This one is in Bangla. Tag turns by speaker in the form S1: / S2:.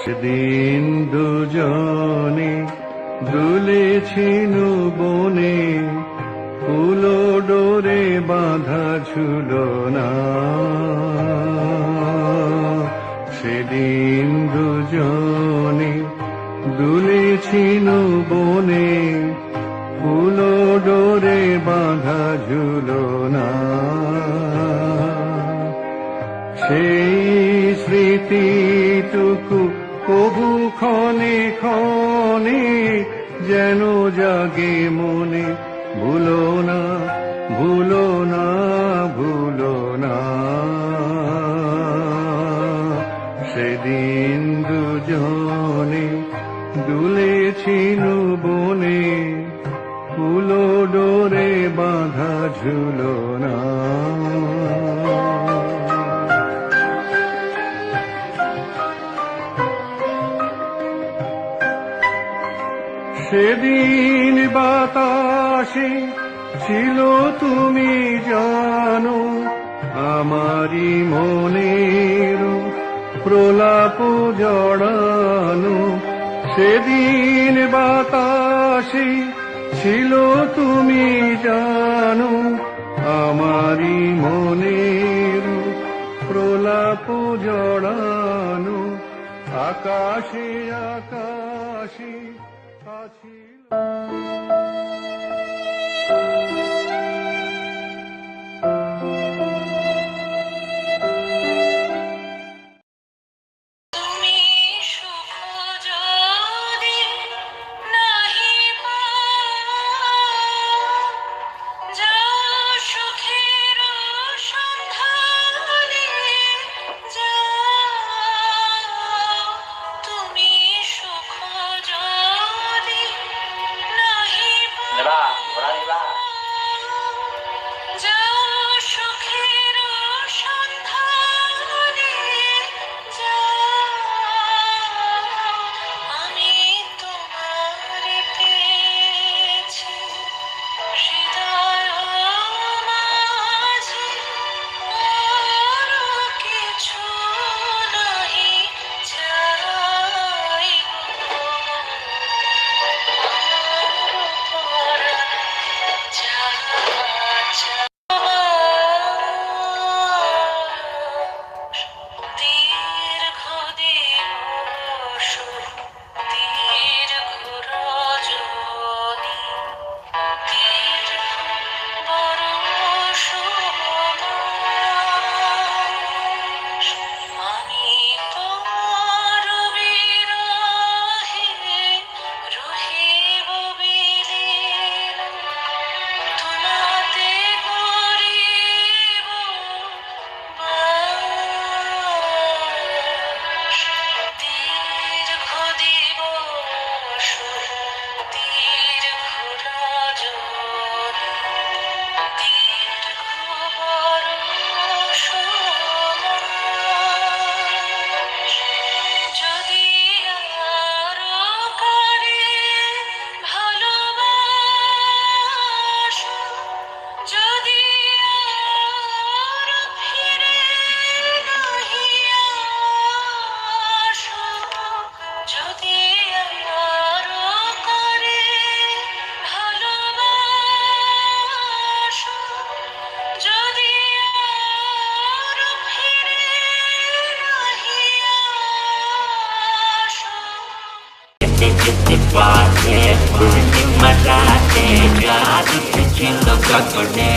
S1: সেদিন দুজনে দুলেছিল বনে, ফুল ডোরে বাঁধা ঝুলনা। সেদিন দুজনে দুলেছিল বনে, ফুল ডোরে বাঁধা ঝুলনা। সেই স্মৃতিটুকু কবু ক্ষণে ক্ষণে যেন জাগে মনে, ভুলো না ভুলো না ভুলো না। সেদিন দুজনে দুলেছিল বনে, ফুল ডোরে বাঁধা ঝুলনা। সেদিন বাতাসে ছিল তুমি জানো, আমারি মনের প্রলাপ জড়ানো। সেদিন বাতাসে ছিল তুমি জানো, আমারি মনের প্রলাপ জড়ানো। আকাশে আকাশে আছিল।
S2: Te